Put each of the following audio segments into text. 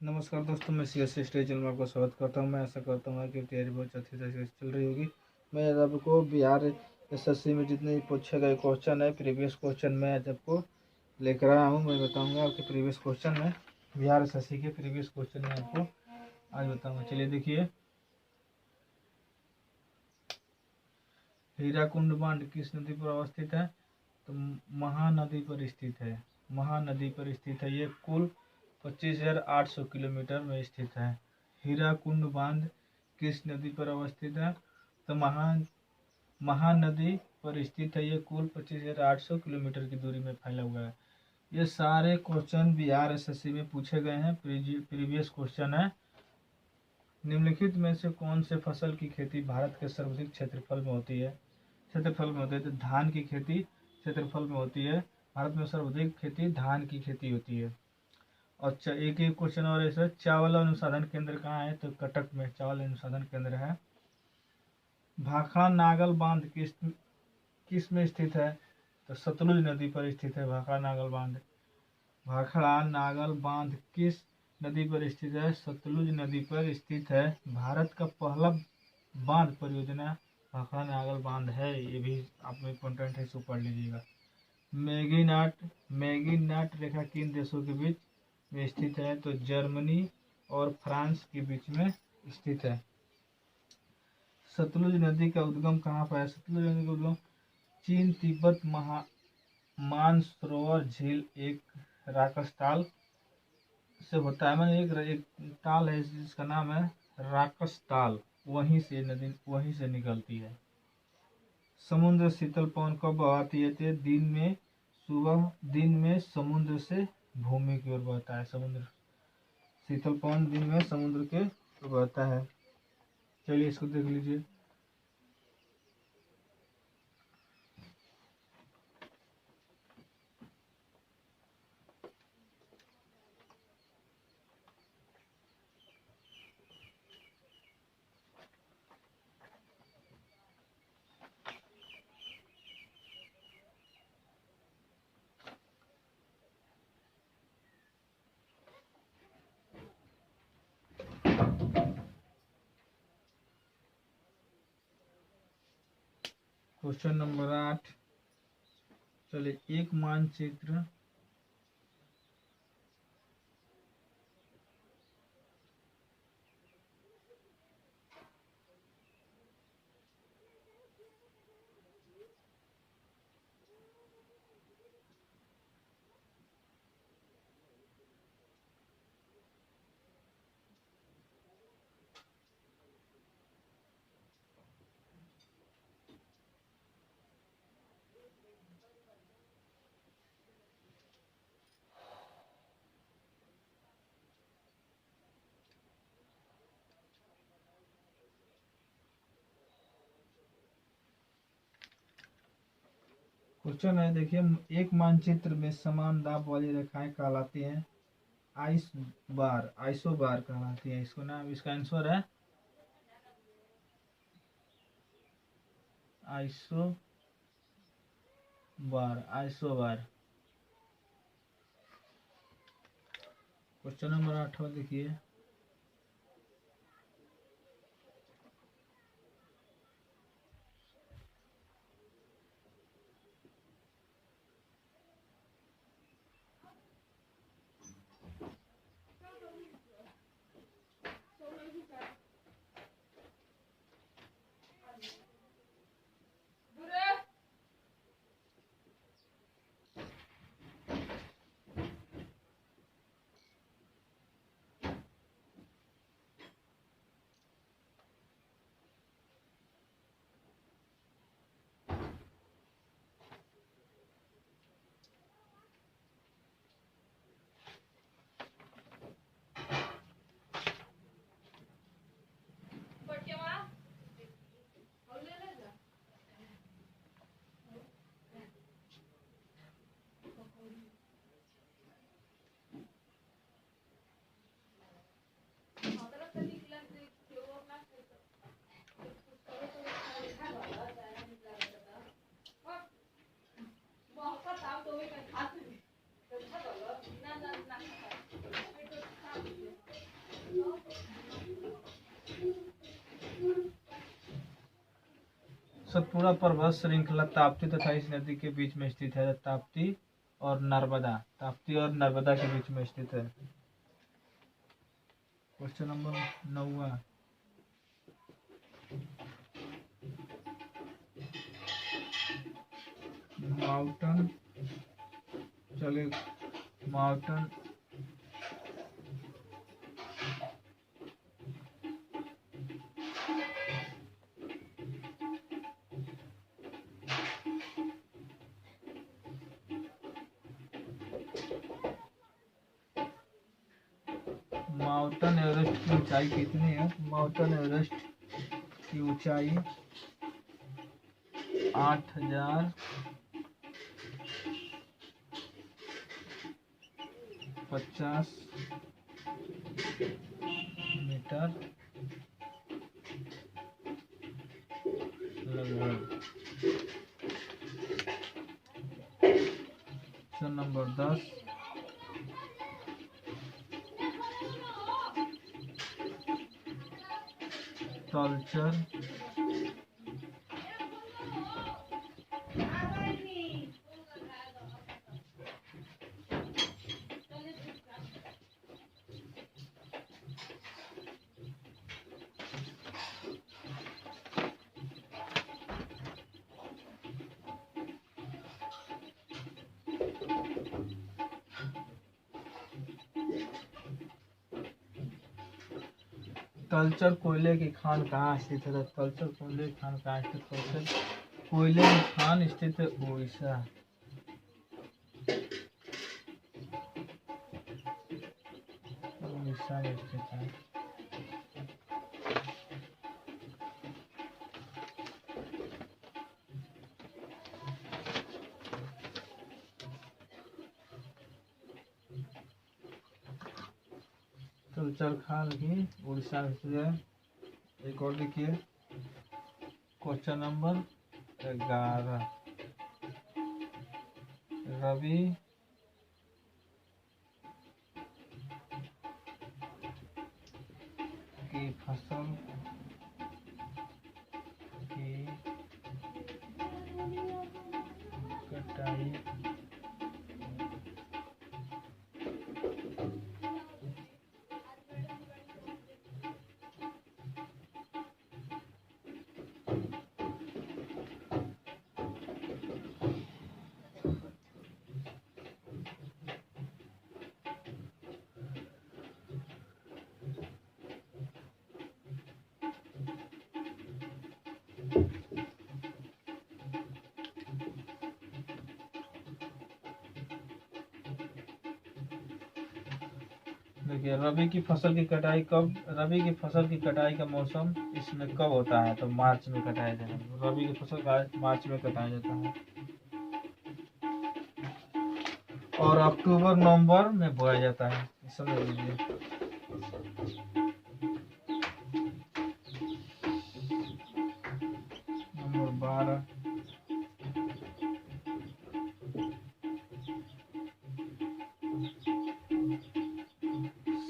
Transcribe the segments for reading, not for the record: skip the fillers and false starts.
नमस्कार दोस्तों, मैं सी एस स्टडी चैनल में आपका स्वागत करता हूं। मैं ऐसा करता हूं कि तैयारी बहुत अच्छी तरीके से चल रही होगी। मैं आज आपको बिहार एसएससी में जितने भी पूछे गए क्वेश्चन है, प्रीवियस क्वेश्चन मैं आज आपको लेकर आया हूं। मैं बताऊंगा आपके प्रीवियस क्वेश्चन में, बिहार एसएससी के प्रीवियस क्वेश्चन में आपको आज बताऊंगा। चलिए देखिए, हीराकुंड बांध किस नदी पर अवस्थित है? तो महानदी पर स्थित है। महानदी पर स्थित है। ये कुल 25,800 किलोमीटर में स्थित है। हीराकुंड बांध किस नदी पर अवस्थित है? तो महानदी पर स्थित है। ये कुल 25,800 किलोमीटर की दूरी में फैला हुआ है। ये सारे क्वेश्चन बिहार एसएससी में पूछे गए हैं, प्रीवियस क्वेश्चन है। निम्नलिखित में से कौन से फसल की खेती भारत के सर्वाधिक क्षेत्रफल में होती है? क्षेत्रफल में होती है तो धान की खेती क्षेत्रफल में होती है। भारत में सर्वाधिक खेती धान की खेती होती है। अच्छा, एक क्वेश्चन और ऐसा, चावल अनुसंधान केंद्र कहाँ है? तो कटक में चावल अनुसंधान केंद्र है। भाखड़ा नागल बांध किस में स्थित है? तो सतलुज नदी पर स्थित है भाखड़ा नागल बांध। भाखड़ा नागल बांध किस नदी पर स्थित है? सतलुज नदी पर स्थित है। भारत का पहला बांध परियोजना भाखड़ा नागल बांध है। ये भी आप में इम्पोर्टेंट है, इसको पढ़ लीजिएगा। मैगीनाट रेखा किन देशों के बीच में स्थित है? तो जर्मनी और फ्रांस के बीच में स्थित है। सतलुज नदी का उद्गम कहाँ पर है? सतलुज नदी का उद्गम चीन तिब्बत मानसरोवर झील एक राकस से होता है। मैंने एक ताल है जिसका नाम है राकस ताल, वहीं से निकलती है। समुद्र शीतल पवन कब बहाती है? तो दिन में समुद्र से भूमि की ओर बहता है। समुद्र शीतल पवन दिन में समुद्र के ओर बहता है। चलिए इसको देख लीजिए। Question number 8। चलिए, एक मानचित्र क्वेश्चन है, देखिए, एक मानचित्र में समान दाब वाली रेखाएं कहलाती हैं आइसोबार कहलाती है। इसका आंसर है आइसोबार। क्वेश्चन नंबर 8 देखिए, सतपुड़ा पर्वत श्रृंखला ताप्ती तथा इस नदी के बीच में स्थित है। ताप्ती और नर्मदा के बीच में स्थित है। Question number 9। माउंटन एवरेस्ट की ऊंचाई कितनी है? माउंटेन एवरेस्ट की ऊंचाई 8050 मीटर लगभग। Question number 10। तलचर तलचर कोयले की खान कहाँ स्थित है? तलचर कोयले की खान कहाँ स्थित है? तलचर कोयले की खान स्थित है उड़ीसा। उड़ीसा में स्थित है। तलचर खान भी उड़ीसा में स्थित है। एक और देखिए क्वेश्चन नंबर 11। रबी की फसल की कटाई देखिए रबी की फसल की कटाई का मौसम इसमें कब होता है? तो मार्च में कटाया जाता है। रबी की फसल मार्च में कटाया जाता है और अक्टूबर नवंबर में बोया जाता है। समझ लीजिए। नंबर 12।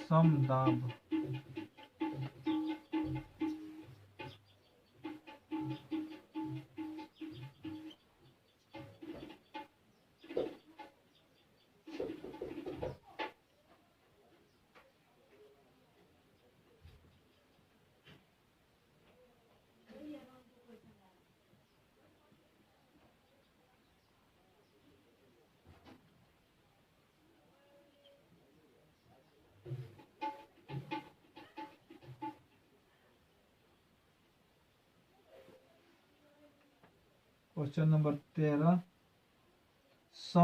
समदाब क्वेश्चन नंबर 13।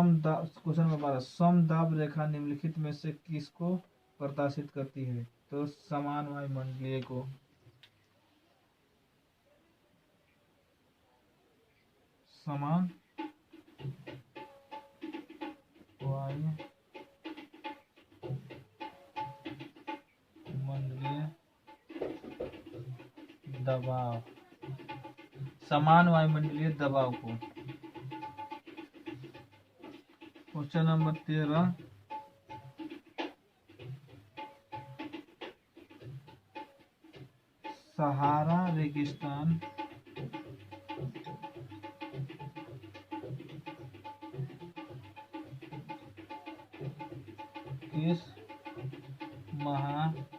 Question number 12। समदाब रेखा निम्नलिखित में से किसको प्रदर्शित करती है? तो समान वायुमंडलीय को। समान वायुमंडलीय दबाव, समान वायुमंडलीय दबाव को। Question number 13। सहारा रेगिस्तान किस महाद्वीप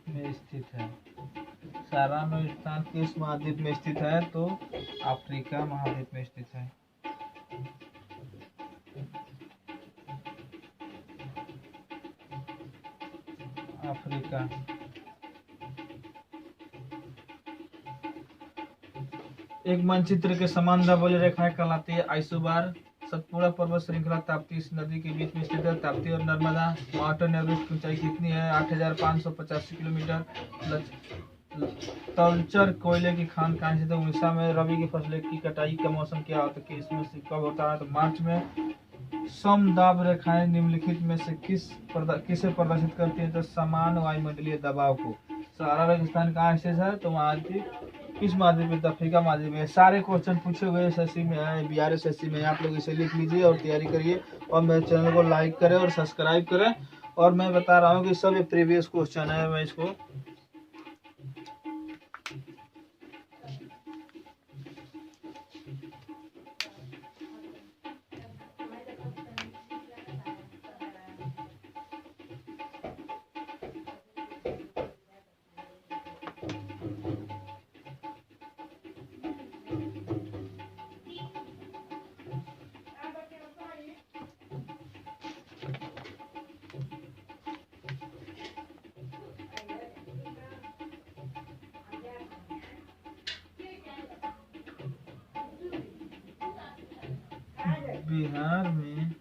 में स्थित है? सहारा रेगिस्तान किस महाद्वीप में स्थित है? तो अफ्रीका महाद्वीप में स्थित है। अफ्रीका। एक मानचित्र के समान धवल रेखाएं कहलाती है आइसोबार। सतपुड़ा पर्वत श्रृंखला ताप्ती इस नदी के बीच में स्थित है। ताप्ती और नर्मदा। माउंटेन एवरेस्ट की ऊंचाई कितनी है? 8,585 किलोमीटर। तलचर कोयले की खान कहाँ स्थित है? उड़ीसा में। रबी की फसलों की कटाई का मौसम क्या होता है? इसमें से कब होता है? तो मार्च में। समदाब रेखाएं निम्नलिखित में से किसे प्रदर्शित करती है? तो समान वायुमंडलीय दबाव को। सहारा रेगिस्तान कहाँ स्थित है? तो महाद्वीप किस महाद्वीप में? अफ्रीका महाद्वीप में। सारे क्वेश्चन पूछे हुए एसएससी में है, बीआरएसएससी में। आप लोग इसे लिख लीजिए और तैयारी करिए और मेरे चैनल को लाइक करें और सब्सक्राइब करें। और मैं बता रहा हूँ कि सब प्रीवियस क्वेश्चन है, मैं इसको बिहार में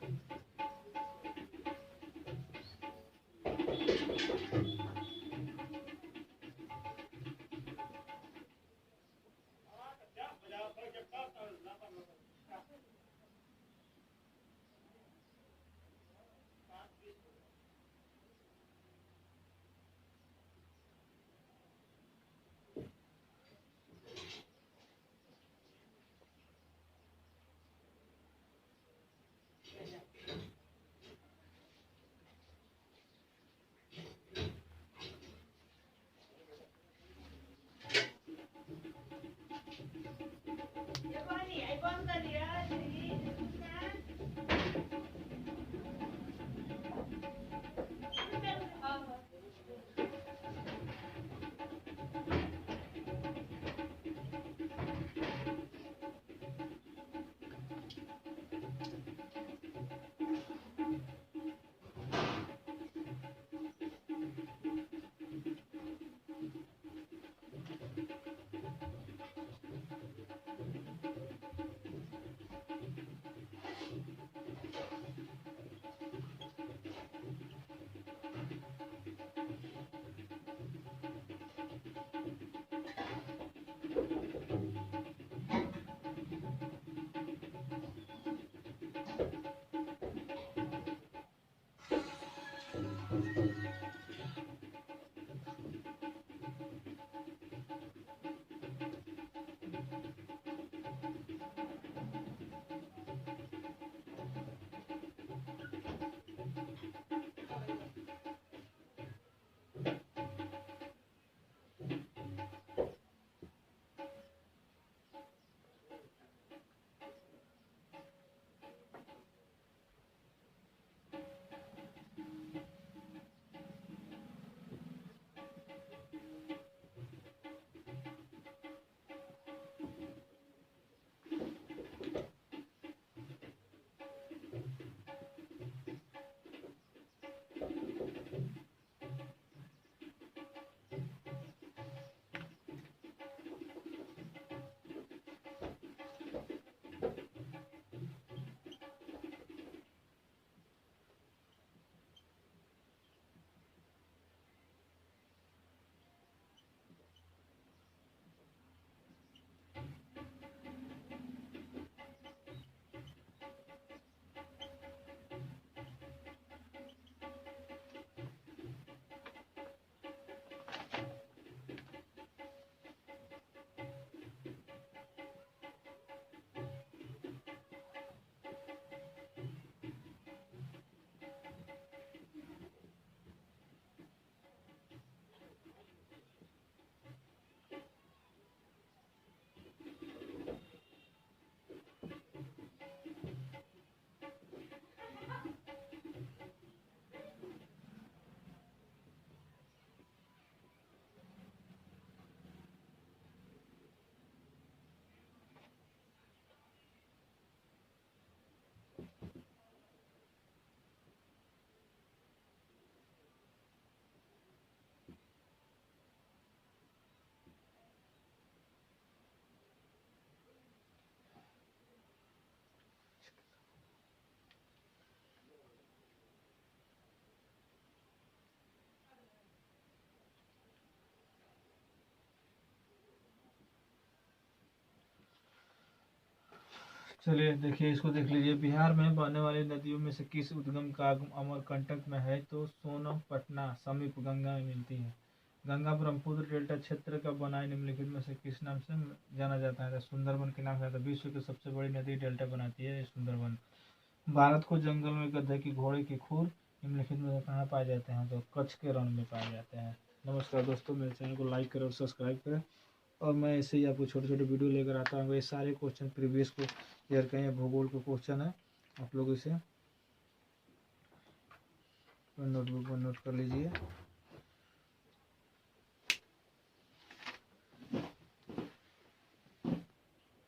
चलिए देखिए, इसको देख लीजिए। बिहार में बहने वाली नदियों में से किस उद्गम का अमरकंटक में है? तो सोनपटना समीप गंगा में मिलती है। गंगा ब्रह्मपुत्र डेल्टा क्षेत्र का बनाए निम्नलिखित में से किस नाम से जाना जाता है? तो सुंदरबन के नाम से। तो विश्व की सबसे बड़ी नदी डेल्टा बनाती है सुंदरबन। भारत को जंगल में गधे की, घोड़े की खुर निम्नलिखित में से कहाँ पाए जाते हैं? तो कच्छ के रण में पाए जाते हैं। नमस्कार दोस्तों, मेरे चैनल को लाइक करें और सब्सक्राइब करें, और मैं ऐसे ही आपको छोटे छोटे वीडियो लेकर आता हूँ। ये सारे क्वेश्चन प्रीवियस को ईयर का या भूगोल का क्वेश्चन है। आप लोग इसे नोटबुक पर नोट कर लीजिए।